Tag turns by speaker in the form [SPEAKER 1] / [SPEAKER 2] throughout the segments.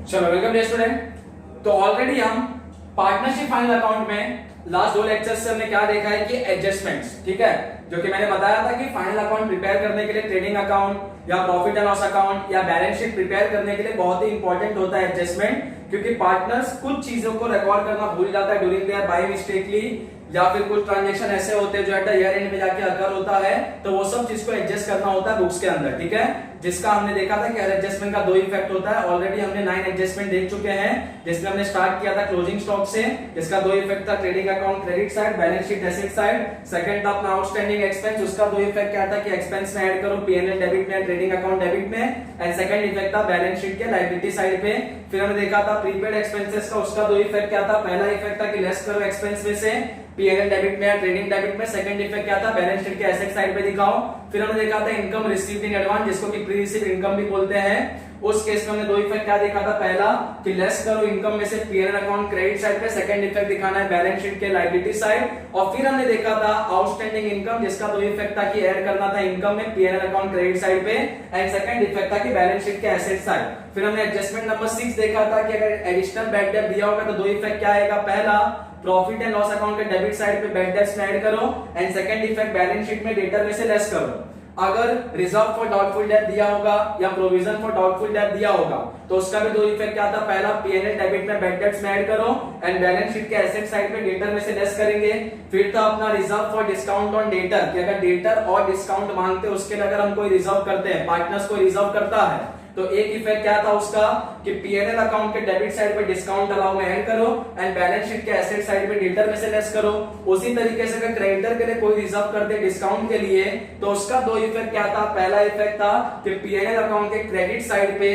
[SPEAKER 1] चलो welcome day student. तो already हम पार्टनरशिप फाइनल अकाउंट में लास्ट 2 लेक्चर्स से हमने क्या देखा है कि एडजस्टमेंट्स, ठीक है, जो कि मैंने बताया था कि फाइनल अकाउंट प्रिपेयर करने के लिए ट्रेडिंग अकाउंट या प्रॉफिट एंड लॉस अकाउंट या बैलेंस शीट प्रिपेयर करने के लिए बहुत ही इंपॉर्टेंट होता है एडजस्टमेंट, क्योंकि पार्टनर्स कुछ चीजों को रिकॉर्ड करना भूल जाता है ड्यूरिंग देयर बाय मिस्टेकली, या फिर कुछ ट्रांजैक्शन ऐसे होते हैं जो एट द ईयर एंड में जाके अकर होता है, तो वो सब चीज को एडजस्ट करना होता है बुक्स के अंदर, ठीक है, जिसका हमने देखा था कि हर एडजस्टमेंट का 2 इफेक्ट होता है। ऑलरेडी हमने 9 एडजस्टमेंट देख चुके हैं, जिसमें हमने स्टार्ट किया था क्लोजिंग स्टॉक से, जिसका 2 इफेक्ट था trading account credit side, balance sheet asset side. Second था अपना आउटस्टैंडिंग एक्सपेंस, उसका 2 इफेक्ट क्या था कि एक्सपेंस में ऐड करो पीएनएल डेबिट में, ट्रेडिंग अकाउंट डेबिट में, एंड सेकंड इफेक्ट था बैलेंस शीट के लायबिलिटी साइड पे। फिर हमने देखा था प्रीपेड एक्सपेंसेस का, उसका 2 इफेक्ट क्या था, पहला इफेक्ट था कि लेस करो एक्सपेंस में से पीएनएल डेबिट में या ट्रेडिंग डेबिट में, सेकंड इफेक्ट क्या था बैलेंस शीट के एसेट साइड पे दिखाओ। फिर हमने देखा था इनकम रिसीव्ड इन एडवांस, जिसको कि प्री रिसीव इनकम भी बोलते हैं, उस केस में हमने 2 इफेक्ट क्या देखा था, पहला कि लेस करो इनकम में से पीएनएल अकाउंट क्रेडिट साइड पे, सेकंड इफेक्ट दिखाना है बैलेंस शीट के लायबिलिटी साइड। और फिर हमने देखा था आउटस्टैंडिंग इनकम, जिसका 2 इफेक्ट था कि ऐड करना था इनकम में पीएनएल अकाउंट क्रेडिट साइड पे, एंड सेकंड इफेक्ट था कि बैलेंस शीट के एसेट साइड। फिर हमने एडजस्टमेंट नंबर 6 देखा था कि अगर एडिशनल बैड डेट दिया होगा तो 2 इफेक्ट क्या आएगा, पहला प्रॉफिट एंड लॉस अकाउंट के डेबिट साइड पे बैड डेट्स में ऐड करो, and second effect balance sheet में डेटर में से लेस करो। अगर रिजर्व फॉर डाउटफुल डेट दिया होगा या प्रोविजन फॉर डाउटफुल डेट दिया होगा तो उसका भी 2 इफेक्ट क्या था, पहला पीएनएल डेबिट में बैड डेट्स में ऐड करो, एंड बैलेंस शीट के एसेट साइड पे डेटर में से लेस करेंगे। फिर था अपना reserve for discount on debtor, कि अगर डेटर और डिस्काउंट मांगते हैं उसके लिए अगर हम कोई रिजर्व करते हैं, पार्टनर्स को रिजर्व करता है, तो एक इफेक्ट क्या था उसका कि पीएनएल अकाउंट के डेबिट साइड पे डिस्काउंट अलाउ में ऐड करो, एंड बैलेंस शीट के एसेट साइड पे डेटर में से लेस करो। उसी तरीके से अगर क्रेडिटर के लिए कोई रिजर्व करते डिस्काउंट के लिए तो उसका 2 इफेक्ट क्या था, पहला इफेक्ट था कि पीएनएल अकाउंट के क्रेडिट साइड पे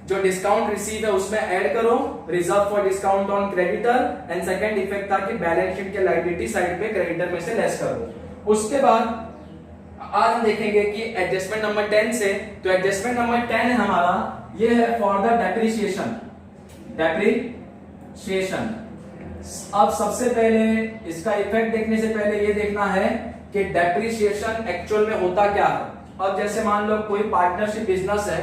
[SPEAKER 1] जो डिस्काउंट रिसीव है उसमें ऐड करो reserve for discount on creditor, and second effect था कि बैलेंस शीट के लायबिलिटी साइड पे क्रेडिटर में से लेस करो। उसके बाद आज हम देखेंगे कि एडजस्टमेंट नंबर 10 से, तो एडजस्टमेंट नंबर 10 है हमारा, ये है फॉर द डेप्रिसिएशन। डेप्रिसिएशन अब सबसे पहले इसका इफेक्ट देखने से पहले ये देखना है कि डेप्रिसिएशन एक्चुअल में होता क्या है। अब जैसे मान लो कोई पार्टनरशिप बिजनेस है,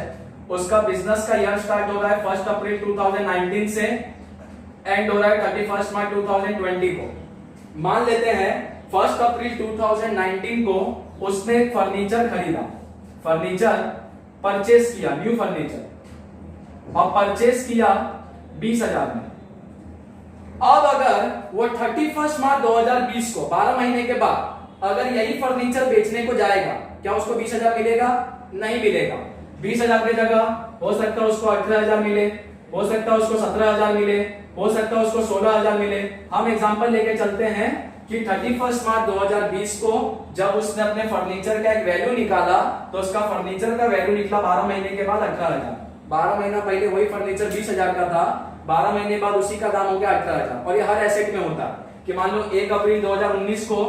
[SPEAKER 1] उसका बिजनेस का ईयर स्टार्ट हो रहा है 1 अप्रैल 2019 से, एंड हो रहा है 31 मार्च 2020 को। मान लेते हैं 1 अप्रैल 2019 को उसने एक फर्नीचर खरीदा, फर्नीचर परचेस किया, न्यू फर्नीचर, और परचेस किया 20,000 में। अब अगर वो 31 मार्च 2020 को 12 महीने के बाद अगर यही फर्नीचर बेचने को जाएगा, क्या उसको 20,000 मिलेगा? नहीं मिलेगा। 20,000 की जगह हो सकता है उसको 18,000 मिले, हो सकता है उसको 17,000 मिले, हो सकता है उसको 16,000 मिले। हम एग्जांपल लेके चलते हैं कि 31 मार्च 2020 को जब उसने अपने फर्नीचर का एक वैल्यू निकाला तो उसका फर्नीचर का वैल्यू निकला 12 महीने के बाद 18,000। 12 महीना पहले वही फर्नीचर 20,000 का था, 12 महीने बाद उसी का दाम हो गया 18,000। और ये हर एसेट में होता है कि मान लो 1 अप्रैल 2019 को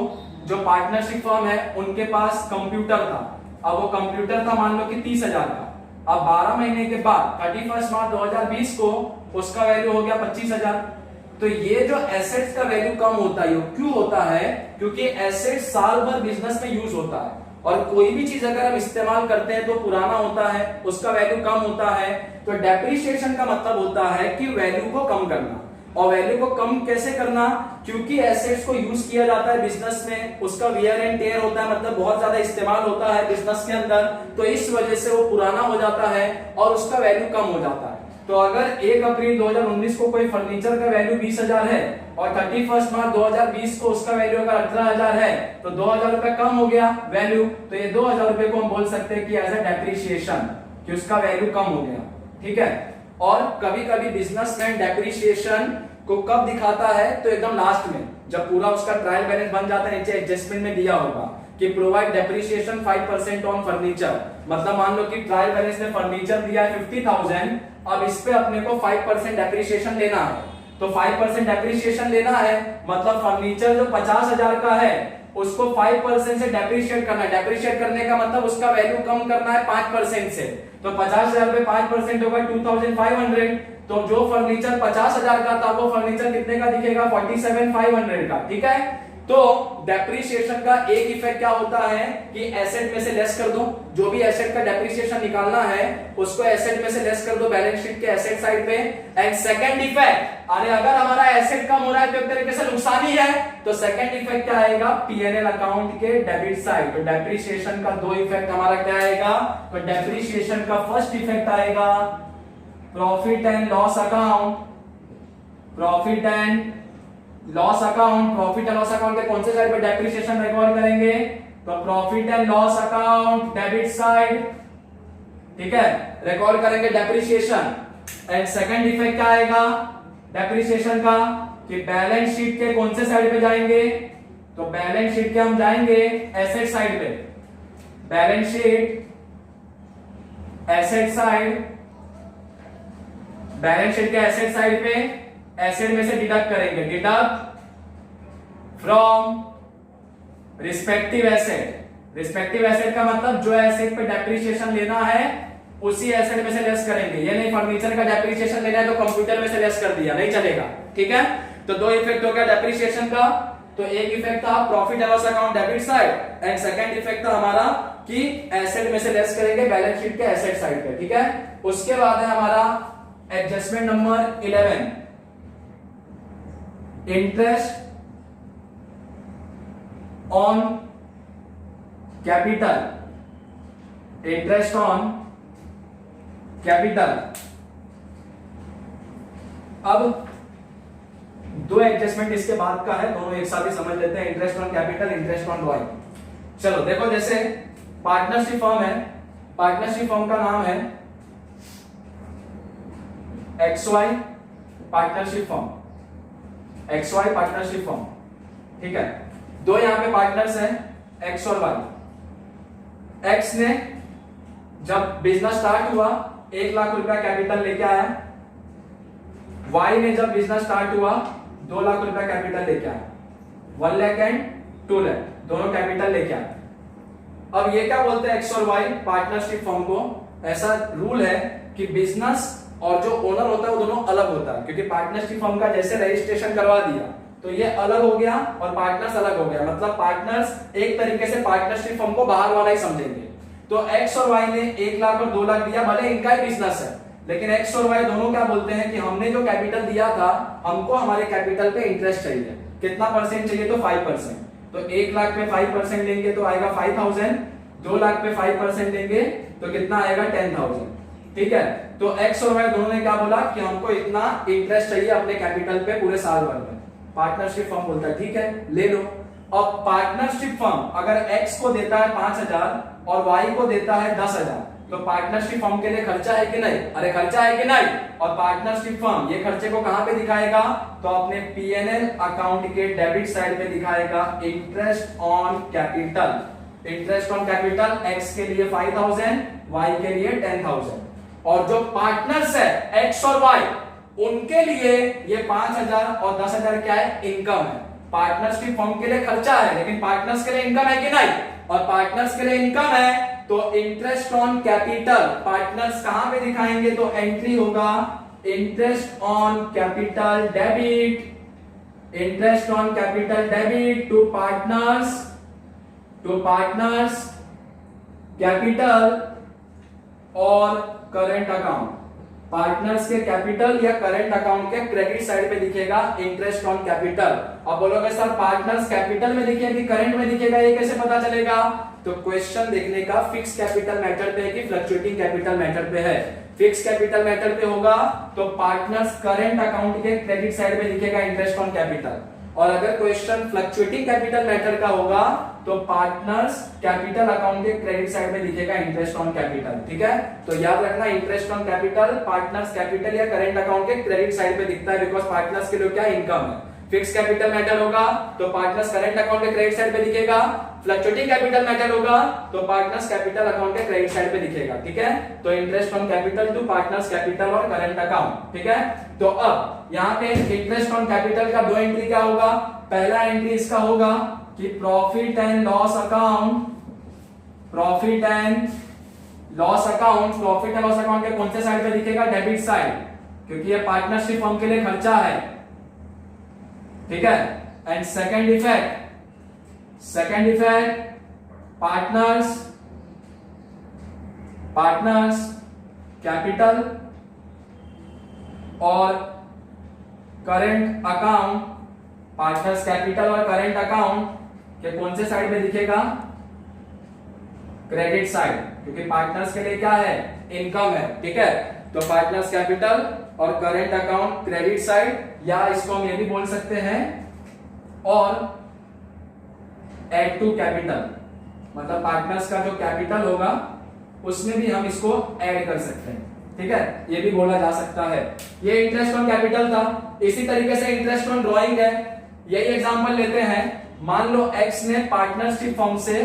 [SPEAKER 1] जो पार्टनरशिप फर्म है उनके पास कंप्यूटर था, अब वो कंप्यूटर था मान लो कि 30,000 का, अब 12 महीने के बाद 31 मार्च 2020 को उसका वैल्यू हो गया 25,000। तो ये जो एसेट्स का वैल्यू कम होता है, क्यों होता है? क्योंकि एसेट साल भर बिजनेस में यूज होता है, और कोई भी चीज अगर हम इस्तेमाल करते हैं तो पुराना होता है, उसका वैल्यू कम होता है। तो डेप्रिसिएशन का मतलब होता है कि वैल्यू को कम करना। और वैल्यू को कम कैसे करना? क्योंकि एसेट्स को यूज किया जाता है बिजनेस में, उसका वियर एंड टेयर होता है, मतलब बहुत ज्यादा इस्तेमाल होता है बिजनेस के अंदर, तो इस वजह से वो पुराना हो जाता है और उसका वैल्यू कम हो जाता है। तो अगर 1 अप्रैल 2019 को कोई फर्नीचर का वैल्यू 20,000 है और 31 मार्च 2020 को उसका वैल्यू अगर 18,000 है तो 2,000 रुपए कम हो गया वैल्यू, तो ये 2,000 रुपए को हम बोल सकते हैं कि एज ए डेप्रिसिएशन, कि उसका वैल्यू कम हो गया, ठीक है। और कभी कभी बिजनेसमैन डेप्रिसिएशन को कब दिखाता है? तो एकदम लास्ट में, जब पूरा उसका ट्रायल बैलेंस बन जाता है, नीचे एडजस्टमेंट में दिया होगा कि प्रोवाइड डेप्रिसिएशन 5% ऑन फर्नीचर। मतलब मान लो कि ट्रायल बैलेंस में फर्नीचर दिया है 50,000, अब इस पे अपने को 5% डेप्रिसिएशन लेना है, तो 5% डेप्रिसिएशन लेना है, मतलब फर्नीचर जो 50,000 का है उसको 5% से डेप्रिशिएट करना है। डेप्रिशिएट करने का मतलब उसका वैल्यू कम करना है 5% से, तो 50,000 पे 5% होगा 2,500। तो जो फर्नीचर 50,000 का था वो फर्नीचर कितने का दिखेगा? 47,500 का, ठीक है। तो डेप्रिसिएशन का एक इफेक्ट क्या होता है कि एसेट में से लेस कर दो, जो भी एसेट का डेप्रिसिएशन निकालना है उसको एसेट में से लेस कर दो बैलेंस शीट के एसेट साइड पे। एंड सेकंड इफेक्ट, अरे अगर हमारा एसेट कम हो रहा है तो एक तरीके से नुकसान ही है, तो सेकंड इफेक्ट क्या आएगा, पीएनएल अकाउंट के डेबिट साइड। तो डेप्रिसिएशन का दो इफेक्ट हमारा क्या आएगा, तो डेप्रिसिएशन का फर्स्ट इफेक्ट आएगा profit and loss account, profit and loss account, profit and loss account के कौन से साइड पे डेप्रिसिएशन रिकॉर्ड करेंगे, तो profit and loss account debit side, ठीक है, रिकॉर्ड करेंगे डेप्रिसिएशन। एंड सेकंड इफेक्ट क्या आएगा डेप्रिसिएशन का, कि बैलेंस शीट के कौन से साइड पे जाएंगे, तो बैलेंस शीट के हम जाएंगे एसेट साइड पे, balance sheet asset side, balance sheet के एसेट साइड पे एसेट में से डिडक्ट करेंगे, deduct from respective asset. Respective asset का मतलब जो एसेट पे डेप्रिसिएशन लेना है उसी एसेट में से लेस करेंगे। ये नहीं फर्नीचर का डेप्रिसिएशन लेना है तो कंप्यूटर में से लेस कर दिया, नहीं चलेगा, ठीक है। तो दो इफेक्ट हो गया डेप्रिसिएशन का, तो एक इफेक्ट था profit and loss account debit side, and second effect था हमारा कि एसेट में से लेस करेंगे बैलेंस शीट के एसेट साइड पे, ठीक है। उसके बाद है हमारा adjustment number 11, interest on capital, interest on capital. अब दो एडजस्टमेंट इसके बाद का है, दोनों एक साथ ही समझ लेते हैं, interest on capital, interest on drawing. चलो देखो, जैसे पार्टनरशिप फर्म है, पार्टनरशिप फर्म का नाम है XY partnership firm, XY partnership firm, ठीक है। दो यहां पे पार्टनर्स हैं X और Y। X ने जब बिजनेस स्टार्ट हुआ 1 लाख रुपया कैपिटल लेके आया, Y ने जब बिजनेस स्टार्ट हुआ 2 लाख रुपया कैपिटल लेके आया, 1 लाख एंड 2 लाख दोनों कैपिटल लेके आए। अब ये क्या बोलते हैं X और Y पार्टनरशिप फर्म को, ऐसा रूल है कि बिजनेस और जो ओनर होता है वो दोनों अलग होता है, क्योंकि पार्टनरशिप फर्म का जैसे रजिस्ट्रेशन करवा दिया तो ये अलग हो गया और पार्टनर्स अलग हो गया, मतलब पार्टनर्स एक तरीके से पार्टनरशिप फर्म को बाहर वाला ही समझेंगे। तो X और Y ने 1 लाख और 2 लाख दिया, भले इनका ही बिजनेस है, लेकिन X और Y दोनों क्या बोलते हैं कि हमने जो कैपिटल दिया था हमको हमारे कैपिटल पे इंटरेस्ट चाहिए, कितना परसेंट चाहिए, तो 5%। तो 1 लाख पे 5% लेंगे तो आएगा 5000, 2 लाख पे 5% लेंगे तो कितना आएगा 10,000, ठीक है। तो X और Y दोनों ने क्या बोला कि हमको इतना इंटरेस्ट चाहिए अपने कैपिटल पे पूरे साल भर में। पार्टनरशिप फर्म बोलता है ठीक है ले लो। अब पार्टनरशिप फर्म अगर X को देता है 5,000 और Y को देता है 10,000, तो पार्टनरशिप फर्म के लिए खर्चा है कि नहीं, अरे खर्चा है कि नहीं। और पार्टनरशिप फर्म ये खर्चे को कहां पे दिखाएगा, तो अपने पीएनएल अकाउंट के डेबिट साइड पे दिखाएगा, interest on capital. Interest on capital X के लिए 5,000, Y के लिए 10,000। और जो पार्टनर्स है X और Y उनके लिए ये 5,000 और 10,000 क्या है, इनकम है। पार्टनरशिप फर्म के लिए खर्चा है लेकिन पार्टनर्स के लिए इनकम है कि नहीं, और पार्टनर्स के लिए इनकम है तो इंटरेस्ट ऑन कैपिटल पार्टनर्स कहां पे दिखाएंगे, तो एंट्री होगा interest on capital debit, interest on capital debit to partners capital और करंट अकाउंट। पार्टनर्स के कैपिटल या करंट अकाउंट के क्रेडिट साइड पे दिखेगा इंटरेस्ट ऑन कैपिटल। अब बोलोगे सर पार्टनर्स कैपिटल में दिखेगा कि करंट में दिखेगा, ये कैसे पता चलेगा, तो क्वेश्चन देखने का फिक्स कैपिटल मेथड पे है कि फ्लक्चुएटिंग कैपिटल मेथड पे है। फिक्स कैपिटल मेथड पे होगा तो पार्टनर्स करंट अकाउंट के क्रेडिट साइड पे दिखेगा इंटरेस्ट ऑन कैपिटल, और अगर क्वेश्चन फ्लक्चुएटिंग कैपिटल मेथड का होगा तो पार्टनर्स कैपिटल अकाउंट के क्रेडिट साइड में दिखेगा इंटरेस्ट ऑन कैपिटल, ठीक है। तो याद रखना interest on capital partners capital या करंट अकाउंट के क्रेडिट साइड पे दिखता है, बिकॉज पार्टनर्स के लिए क्या इनकम है। फिक्स कैपिटल मेथड होगा तो पार्टनर्स करंट अकाउंट के क्रेडिट साइड पे दिखेगा, फ्लक्चुएटिंग कैपिटल मेथड होगा तो पार्टनर्स कैपिटल अकाउंट के क्रेडिट साइड पे दिखेगा, ठीक है। तो interest on capital to partners capital और करंट अकाउंट, ठीक है। तो अब यहाँ पे इंटरेस्ट ऑन कैपिटल का दो एंट्री क्या होगा, पहला एंट्री इसका होगा कि profit and loss account, profit and loss account के कौन से साइड पे दिखेगा, डेबिट साइड, क्योंकि ये पार्टनरशिप फर्म के लिए खर्चा है, ठीक है। And second effect second effect partners capital और करंट अकाउंट, पार्टनर्स कैपिटल और करंट अकाउंट के कौन से साइड में दिखेगा? क्रेडिट साइड, क्योंकि पार्टनर्स के लिए क्या है? इनकम है। ठीक है, तो पार्टनर्स कैपिटल और करंट अकाउंट क्रेडिट साइड, या इसको हम ये भी बोल सकते हैं और एड टू कैपिटल, मतलब पार्टनर्स का जो कैपिटल होगा उसमें भी हम इसको ऐड कर सकते हैं। ठीक है, ये भी बोला जा सकता है। ये इंटरेस्ट ऑन कैपिटल था। इसी तरीके से इंटरेस्ट ऑन ड्राइंग है। यही एग्जांपल लेते हैं, मान लो एक्स ने पार्टनरशिप फर्म से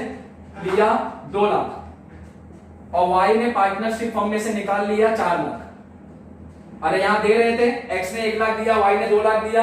[SPEAKER 1] लिया 2 लाख और वाई ने पार्टनरशिप फर्म में से निकाल लिया 4 लाख। अरे यहां दे रहे थे, एक्स ने 1 लाख दिया, वाई ने 2 लाख दिया।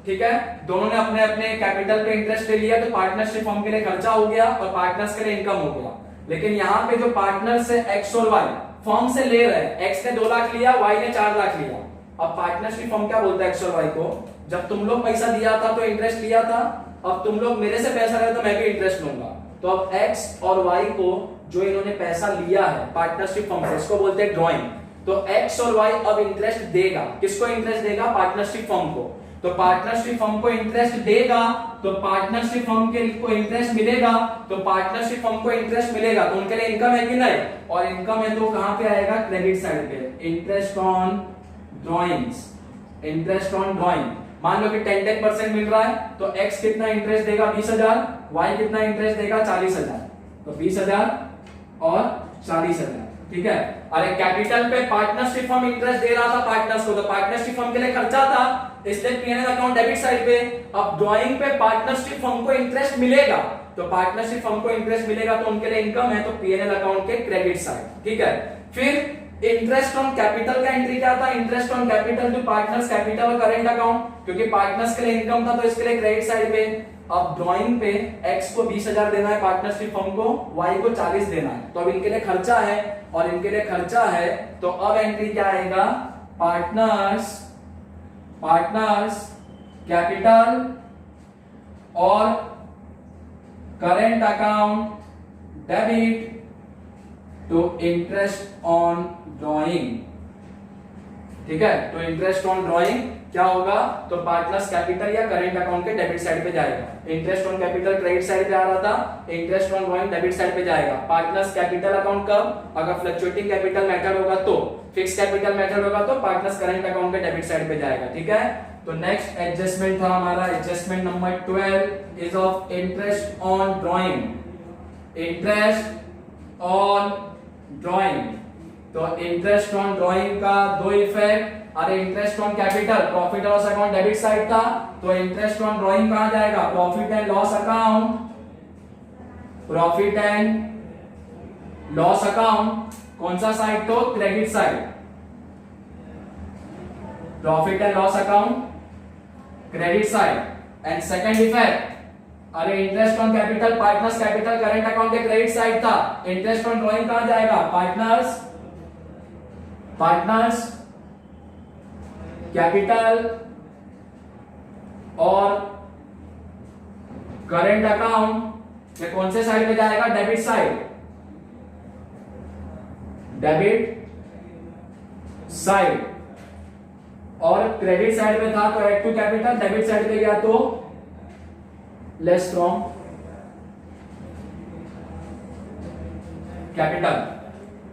[SPEAKER 1] ठीक है, दोनों ने अपने अपने कैपिटल पे इंटरेस्ट ले लिया, तो पार्टनरशिप फर्म के लिए खर्चा हो गया और पार्टनर्स के लिए इनकम हो गया। लेकिन यहाँ पे जो पार्टनर्स है एक्स और वाई, फर्म से ले रहे हैं, एक्स ने 2 लाख लिया, वाई ने 4 लाख लिया। अब पार्टनरशिप फर्म क्या बोलता है एक्स और वाई को, जब तुम लोग पैसा दिया था तो इंटरेस्ट लिया था, अब तुम लोग मेरे से पैसा रहे तो मैं भी इंटरेस्ट लूंगा। तो अब एक्स और वाई को जो इन्होंने पैसा लिया है पार्टनरशिप फर्म से, इसको बोलते हैं ड्रॉइंग। तो एक्स और वाई अब इंटरेस्ट देगा, किसको इंटरेस्ट देगा? पार्टनरशिप फर्म को। तो पार्टनरशिप फर्म को इंटरेस्ट देगा, तो पार्टनरशिप फर्म के को इंटरेस्ट मिलेगा, तो पार्टनरशिप फर्म को इंटरेस्ट मिलेगा, तो उनके लिए इनकम है कि नहीं? और इनकम है तो कहां पे आएगा? क्रेडिट साइड पे। Interest on drawings, interest on drawing. मान लो कि 10% मिल रहा है, तो x कितना इंटरेस्ट देगा? 20,000, y कितना इंटरेस्ट देगा? 40,000। तो 20,000 और 40,000। ठीक है, अरे कैपिटल पे पार्टनरशिप फर्म इंटरेस्ट दे रहा था पार्टनर्स को, तो पार्टनरशिप फर्म के लिए खर्चा था, इसलिए पीएनएल अकाउंट डेबिट साइड पे। अब ड्राइंग पे पार्टनरशिप फर्म को इंटरेस्ट मिलेगा, तो पार्टनरशिप फर्म को इंटरेस्ट मिलेगा तो उनके लिए इनकम है, तो पीएनएल अकाउंट के क्रेडिट साइड। ठीक है, फिर इंटरेस्ट ऑन कैपिटल का एंट्री क्या था? Interest on capital to partners capital और करंट अकाउंट, क्योंकि पार्टनर्स के लिए इनकम था तो इसके लिए क्रेडिट साइड पे। अब ड्राइंग पे एक्स को 20,000 देना है पार्टनरशिप फर्म को, वाई को 40 देना है, तो अब इनके लिए खर्चा है, और इनके लिए खर्चा है तो अब एंट्री क्या आएगा? पार्टनर्स कैपिटल और current account debit to interest on drawing. ठीक है, तो इंटरेस्ट ऑन ड्राइंग क्या होगा? तो पार्टनर्स कैपिटल या करंट अकाउंट के डेबिट साइड पे जाएगा। Interest on capital credit side पे आ रहा था, interest on drawing debit side पे जाएगा। पार्टनर्स कैपिटल अकाउंट कब? अगर फ्लक्चुएटिंग कैपिटल मेथड होगा तो, फिक्स कैपिटल मेथड होगा तो पार्टनर्स करंट अकाउंट के डेबिट साइड पे जाएगा। ठीक है, तो नेक्स्ट एडजस्टमेंट था हमारा, adjustment number 12 is of interest on drawing. Interest on drawing, तो इंटरेस्ट ऑन ड्राइंग का 2 इफेक्ट। अरे interest on capital profit loss account debit side था, तो इंटरेस्ट ऑन ड्राइंग कहां जाएगा? Profit and loss account, profit and loss account. कौन सा side? तो credit side. Profit and loss account credit side. And second effect, अरे interest on capital partners capital current account के credit side था, interest on drawing कहां जाएगा? Partners capital और current account के कौन से साइड पे जाएगा? Debit side, debit side. और क्रेडिट साइड पे था तो add to capital, debit side पे गया तो लेस फ्रॉम कैपिटल।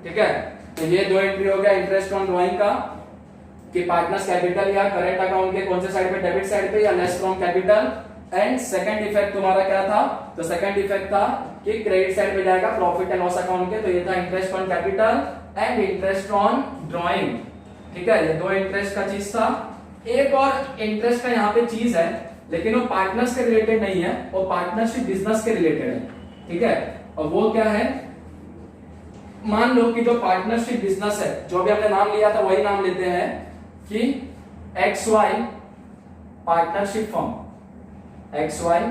[SPEAKER 1] ठीक है, तो ये 2 एंट्री हो गया इंटरेस्ट ऑन ड्राइंग का, कि पार्टनर्स कैपिटल या करंट अकाउंट के कौन से साइड पे? डेबिट साइड पे या less from capital. And second effect तुम्हारा क्या था? तो सेकंड इफेक्ट था कि क्रेडिट साइड पे जाएगा प्रॉफिट एंड लॉस अकाउंट के, तो ये था interest on capital and interest on drawing. ठीक है, ये 2 इंटरेस्ट का चीज था। एक और इंटरेस्ट का यहाँ पे चीज है, लेकिन वो पार्टनर्स के रिलेटेड नहीं है, वो पार्टनरशिप बिजनेस के रिलेटेड है। ठीक है, और वो क्या है? मान लो कि जो पार्टनरशिप बिजनेस है, जो भी हमने नाम लिया था वही नाम लेते हैं कि XY partnership firm, XY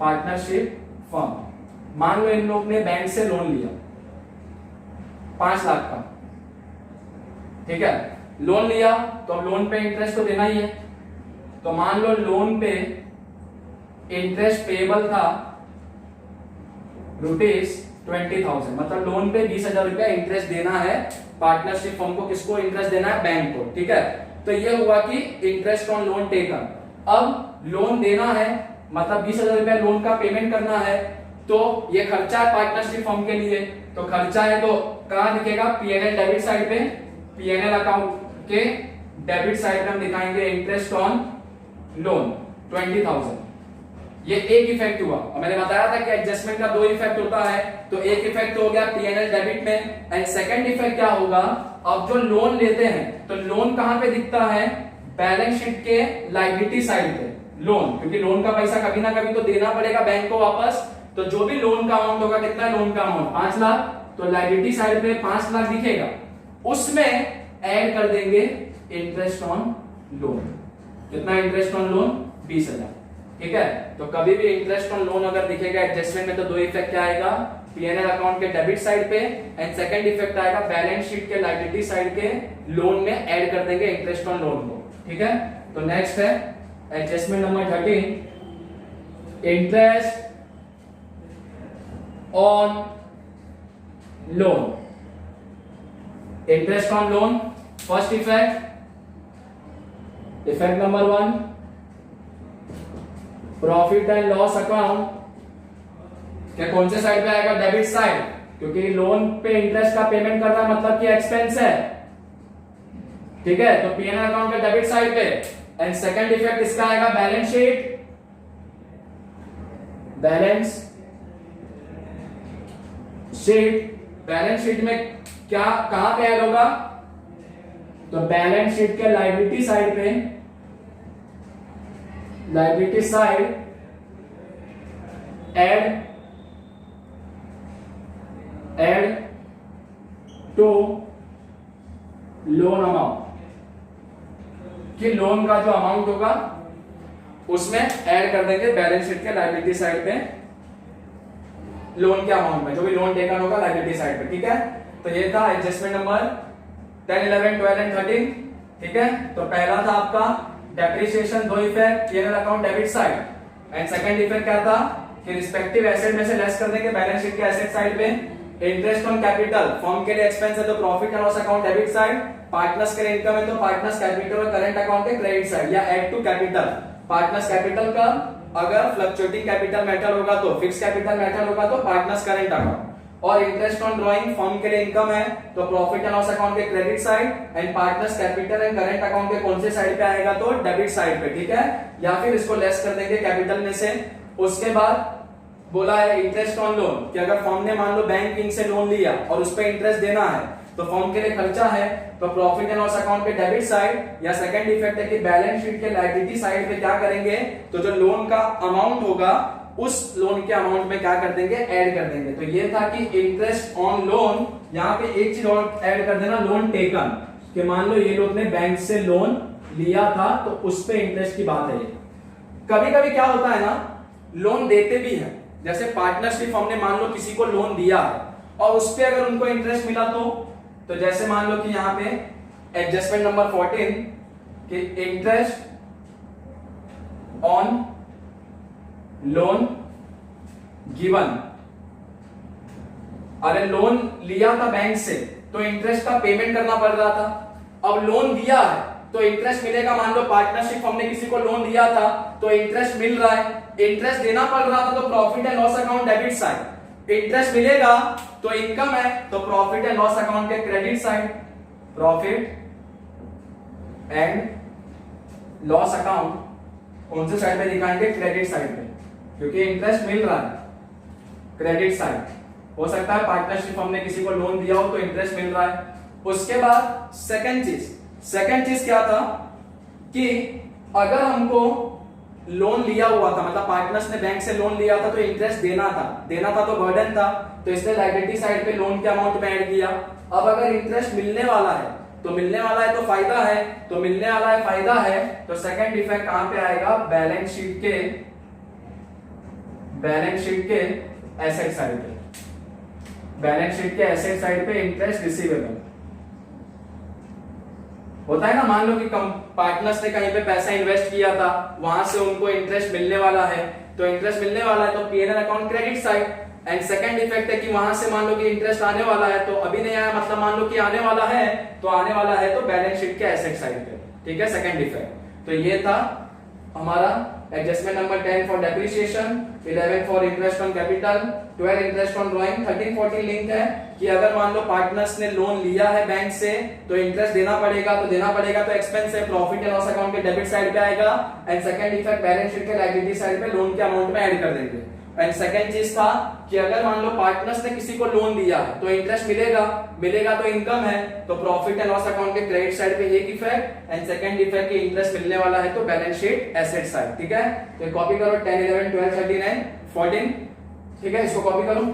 [SPEAKER 1] partnership firm. मान लो इन लोग ने बैंक से लोन लिया 5 लाख का। ठीक है, लोन लिया तो अब लोन पे इंटरेस्ट तो देना ही है, तो मान लो लोन पे इंटरेस्ट पेबल था ₹20,000, मतलब लोन पे 20,000 रुपया इंटरेस्ट देना है पार्टनरशिप फर्म को। किसको इंटरेस्ट देना है? बैंक को। ठीक है, तो ये हुआ कि इंटरेस्ट ऑन लोन टेकन। अब लोन देना है, मतलब 20,000 रुपया लोन का पेमेंट करना है, तो ये खर्चा है पार्टनरशिप फर्म के लिए। तो खर्चा है तो कहां दिखेगा? पीएनएल डेबिट साइड पे, पीएनएल अकाउंट के डेबिट साइड पे हम दिखाएंगे इंटरेस्ट ऑन लोन 20,000। ये एक इफेक्ट हुआ, और मैंने बताया था कि एडजस्टमेंट का 2 इफेक्ट होता है। तो एक इफेक्ट हो गया पीएनएल डेबिट में, एंड सेकंड इफेक्ट क्या होगा? अब जो लोन लेते हैं तो लोन कहां पे दिखता है? बैलेंस शीट के लायबिलिटी साइड पे लोन, क्योंकि लोन का पैसा कभी ना कभी तो देना पड़ेगा बैंक को वापस। तो जो भी लोन का अमाउंट होगा, कितना लोन का अमाउंट? 5 लाख, तो लायबिलिटी साइड पे 5 लाख दिखेगा, उसमें ऐड कर देंगे इंटरेस्ट ऑन लोन। कितना इंटरेस्ट ऑन लोन? 20,000। ठीक है, तो कभी भी इंटरेस्ट ऑन लोन अगर दिखेगा एडजस्टमेंट में तो 2 इफेक्ट क्या आएगा? पीएनएल अकाउंट के डेबिट साइड पे, एंड सेकंड इफेक्ट आएगा बैलेंस शीट के लायबिलिटी साइड के लोन में ऐड कर देंगे इंटरेस्ट ऑन लोन को। ठीक है, तो नेक्स्ट है adjustment number 13, interest on loan. Interest on loan, first effect number 1, profit and loss account. क्या कौन से साइड पे आएगा? डेबिट साइड, क्योंकि लोन पे इंटरेस्ट का पेमेंट कर रहा है, मतलब कि एक्सपेंस है। ठीक है, तो पीएनएल अकाउंट के डेबिट साइड पे, एंड सेकंड इफेक्ट इसका आएगा बैलेंस शीट। बैलेंस शीट में क्या कहां पे ऐड होगा? तो बैलेंस शीट के लायबिलिटी साइड पे, liability side add to loan amount, कि लोन का जो अमाउंट होगा उसमें ऐड कर देंगे बैलेंस शीट के लायबिलिटी साइड पे, लोन के अमाउंट में जो भी लोन टेकन होगा लायबिलिटी साइड पे। ठीक है, तो ये था एडजस्टमेंट नंबर 10, 11, 12 एंड 13। ठीक है, तो पहला था आपका depreciation, 2 effect, PNL account debit side, and second effect क्या था कि रिस्पेक्टिव एसेट में से लेस कर देंगे बैलेंस शीट के एसेट साइड पे। इंटरेस्ट ऑन कैपिटल, फर्म के लिए एक्सपेंस है तो profit and loss account debit side, partners के लिए इनकम है तो पार्टनर्स कैपिटल और करंट अकाउंट के क्रेडिट साइड, या add to capital. Partners capital का अगर फ्लक्चुएटिंग कैपिटल मेथड होगा तो, फिक्स कैपिटल मेथड होगा तो पार्टनर्स करंट अकाउंट, और इंटरेस्ट ऑन ड्रॉइंग फर्म के लिए इनकम है तो प्रॉफिट एंड लॉस अकाउंट के credit side, and partners capital and current account के कौन से साइड पे आएगा? तो डेबिट साइड पे। ठीक है, या फिर इसको लेस कर देंगे कैपिटल में से। उसके बाद बोला है इंटरेस्ट ऑन लोन, कि अगर फर्म ने मान लो बैंक से लोन लिया और उस पर इंटरेस्ट देना है तो फर्म के लिए खर्चा है, तो प्रॉफिट एंड लॉस अकाउंट पे डेबिट साइड, या सेकंड इफेक्ट है कि बैलेंस शीट के लायबिलिटी साइड पे क्या करेंगे? तो जो लोन का अमाउंट होगा उस लोन के अमाउंट में क्या कर देंगे? ऐड कर देंगे। तो ये था कि इंटरेस्ट ऑन लोन। यहाँ पे एक चीज और ऐड कर देना, लोन टेकन, कि मान लो ये लोग ने बैंक से लोन लिया था तो उस पे इंटरेस्ट की बात है। कभी कभी क्या होता है ना, लोन देते भी है, जैसे पार्टनरशिप हमने मान लो किसी को लोन दिया है और उस पे अगर उनको इंटरेस्ट मिला तो जैसे मान लो कि यहां पे एडजस्टमेंट नंबर 14 कि इंटरेस्ट ऑन लोन गिवन। अरे लोन लिया था बैंक से तो इंटरेस्ट का पेमेंट करना पड़ रहा था, अब लोन दिया है तो इंटरेस्ट मिलेगा। मान लो पार्टनरशिप हमने किसी को लोन दिया था तो इंटरेस्ट मिल रहा है, इंटरेस्ट देना पड़ रहा था तो profit and loss account debit side, interest मिलेगा तो इनकम है तो प्रॉफिट एंड लॉस अकाउंट के credit side, profit and loss account कौन से साइड पे दिखाएंगे? क्रेडिट साइड पे, क्योंकि इंटरेस्ट मिल रहा है क्रेडिट साइड। हो सकता है पार्टनरशिप हमने किसी को लोन दिया हो तो इंटरेस्ट मिल रहा है। उसके बाद सेकंड चीज क्या था कि अगर हमको लोन लिया हुआ था, मतलब पार्टनर्स ने बैंक से लोन लिया था तो इंटरेस्ट देना था तो बर्डन था, तो इसने लायबिलिटी साइड पे लोन के अमाउंट में ऐड किया। अब अगर इंटरेस्ट मिलने वाला है तो फायदा है, तो मिलने वाला है फायदा है, तो सेकंड इफेक्ट कहां पे आएगा? बैलेंस शीट के एसेट साइड पे, बैलेंस शीट के एसेट साइड पे इंटरेस्ट रिसीवेबल होता है ना। मान लो कि पार्टनर्स ने कहीं पे पैसा इन्वेस्ट किया था, वहां से उनको इंटरेस्ट मिलने वाला है, तो इंटरेस्ट मिलने वाला है, तो P&L account credit side. And second effect है कि वहां से मान लो कि इंटरेस्ट आने वाला है, तो अभी नहीं आया मतलब मान लो कि आने वाला है, तो आने वाला है तो बैलेंस शीट के एसेट साइड पे, ठीक है, सेकंड इफेक्ट। तो ये था हमारा adjustment number 10 for depreciation, 11 for interest on capital, 12 interest on drawing, 13 14 link है कि अगर मान लो पार्टनर्स ने लोन लिया है बैंक से तो इंटरेस्ट देना पड़ेगा, तो देना पड़ेगा तो एक्सपेंस है, प्रॉफिट एंड लॉस अकाउंट के डेबिट साइड पे आएगा। And second effect balance sheet के लायबिलिटी साइड पे लोन के अमाउंट में ऐड कर देंगे। एंड सेकंड चीज था कि अगर मान लो पार्टनर्स ने किसी को लोन दिया तो इंटरेस्ट मिलेगा तो इनकम है, तो प्रॉफिट एंड लॉस अकाउंट के क्रेडिट साइड पे एक इफेक्ट, एंड सेकंड इफेक्ट कि इंटरेस्ट मिलने वाला है तो बैलेंस शीट एसेट साइड, ठीक है। तो कॉपी करो 10 11 12 13 14, ठीक है, इसको कॉपी करो।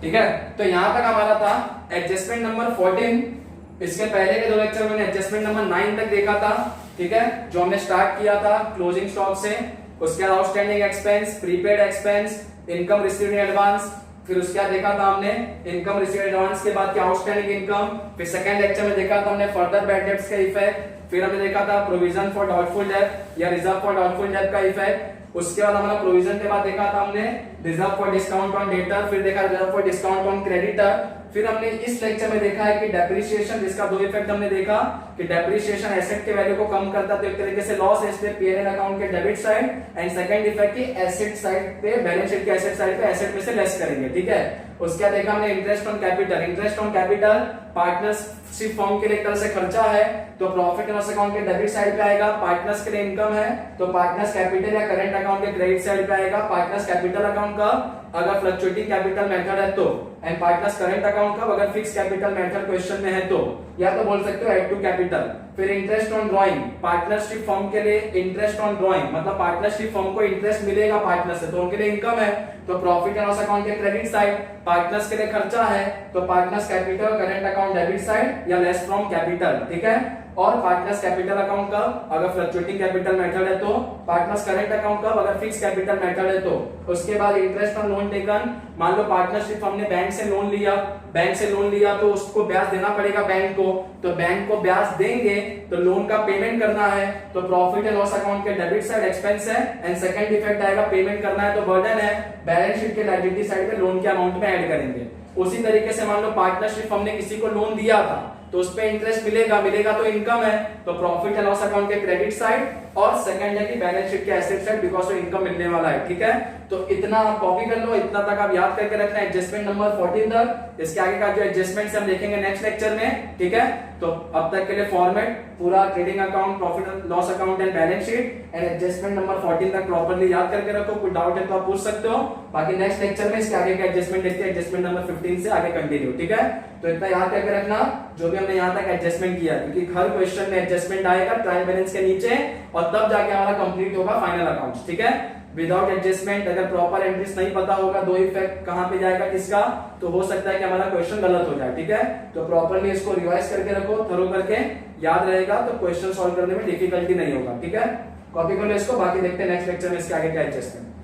[SPEAKER 1] ठीक है, तो यहां तक हमारा था एडजस्टमेंट नंबर 14। इसके पहले के दो लेक्चर में एडजस्टमेंट नंबर 9 तक देखा था, ठीक है, जो हमने स्टार्ट किया था क्लोजिंग स्टॉक से। उसके बाद outstanding expense, prepaid expense, income received in advance, फिर उसके बाद देखा था हमने इनकम रिसीव्ड एडवांस के बाद क्या आउटस्टैंडिंग इनकम, फिर सेकंड लेक्चर में देखा था हमने फर्दर बैड डेब्ट्स का इफेक्ट, फिर हमने देखा था प्रोविजन फॉर डाउटफुल डेब्ट या रिजर्व फॉर डाउटफुल डेब्ट का इफेक्ट। उसके बाद हमारा प्रोविजन के बाद देखा था हमने reserve for discount on debtor, फिर देखा reserve for discount on creditor. फिर हमने इस लेक्चर में देखा है कि डेप्रिसिएशन, जिसका दो इफेक्ट हमने देखा कि डेप्रिसिएशन एसेट के वैल्यू को कम करता है, तो एक तरीके से लॉस है, इसलिए P&L अकाउंट के debit side, and second effect की एसेट साइड पे, बैलेंस शीट के एसेट साइड पे एसेट में से लेस करेंगे, ठीक है। उसके बाद देखा हमने interest on capital. Interest on capital partnership firm के लिए एक तरह से खर्चा है, तो प्रॉफिट एंड लॉस अकाउंट के डेबिट साइड पे आएगा। पार्टनर्स के लिए इनकम है, तो पार्टनर्स कैपिटल या करंट अकाउंट के क्रेडिट साइड पे आएगा। पार्टनर्स कैपिटल अकाउंट का अगर फ्लक्चुएटिंग कैपिटल मेथड है तो, एंड पार्टनर्स करंट अकाउंट का अगर फिक्स कैपिटल मेथड क्वेश्चन में है तो, या तो बोल सकते हो एड टू कैपिटल। फिर interest on drawing, partnership firm के लिए इंटरेस्ट ऑन ड्राइंग मतलब पार्टनरशिप फर्म को इंटरेस्ट मिलेगा पार्टनर से, तो उनके लिए इनकम है, तो प्रॉफिट एंड लॉस अकाउंट के क्रेडिट साइड। पार्टनर्स के लिए खर्चा है, तो partners capital current account debit side या लेस फ्रॉम कैपिटल, ठीक है। और पार्टनर्स कैपिटल अकाउंट का अगर फ्लक्चुएटिंग कैपिटल मेथड है तो, पार्टनर्स करंट अकाउंट का अगर फिक्स कैपिटल मेथड है तो। उसके बाद इंटरेस्ट ऑन लोन टेकन, मान लो पार्टनरशिप हमने बैंक से लोन लिया तो उसको ब्याज देना पड़ेगा बैंक को, तो बैंक को ब्याज देंगे तो लोन का पेमेंट करना है, तो प्रॉफिट एंड लॉस अकाउंट के डेबिट साइड एक्सपेंस है, एंड सेकंड इफेक्ट आएगा पेमेंट करना है तो बर्डन है, बैलेंस शीट के लायबिलिटी साइड पे लोन के अमाउंट में ऐड करेंगे। उसी तरीके से मान लो पार्टनरशिप हमने किसी को लोन दिया था तो उस पे इंटरेस्ट मिलेगा तो इनकम है, तो प्रॉफिट एंड लॉस अकाउंट के क्रेडिट साइड, और सेकंड है कि बैलेंस शीट के asset side because of income मिलने वाला है, ठीक है। तो इतना आप कॉपी कर लो, इतना तक आप याद करके रखना एडजस्टमेंट नंबर 14 तक। इसके आगे का जो एडजस्टमेंट हम देखेंगे नेक्स्ट लेक्चर में, ठीक है। तो अब तक के लिए फॉर्मेट पूरा trading account, profit and loss account and balance sheet and adjustment number 14 तक प्रॉपर्ली याद करके रखो। कोई डाउट है तो आप पूछ सकते हो, बाकी नेक्स्ट लेक्चर में इसके आगे का एडजस्टमेंट देखते हैं, एडजस्टमेंट नंबर 15 से आगे कंटिन्यू, ठीक है। तो इतना याद करके रखना जो भी हमने यहाँ तक एडजस्टमेंट किया, क्योंकि हर क्वेश्चन में एडजस्टमेंट आएगा ट्रायल बैलेंस के नीचे, और तब जाके हमारा कंप्लीट होगा फाइनल अकाउंट्स, ठीक है। विदाउट एडजस्टमेंट अगर प्रॉपर एंट्रीज नहीं पता होगा दो इफेक्ट कहां पे जाएगा किसका, तो हो सकता है कि हमारा क्वेश्चन गलत हो जाए, ठीक है। तो प्रॉपरली इसको रिवाइज करके रखो, थरो करके याद रहेगा तो क्वेश्चन सॉल्व करने में डिफिकल्टी नहीं होगा, ठीक है। कॉपी कर लो इसको, बाकी देखते हैं नेक्स्ट लेक्चर में इसके आगे क्या एडजस्टमेंट।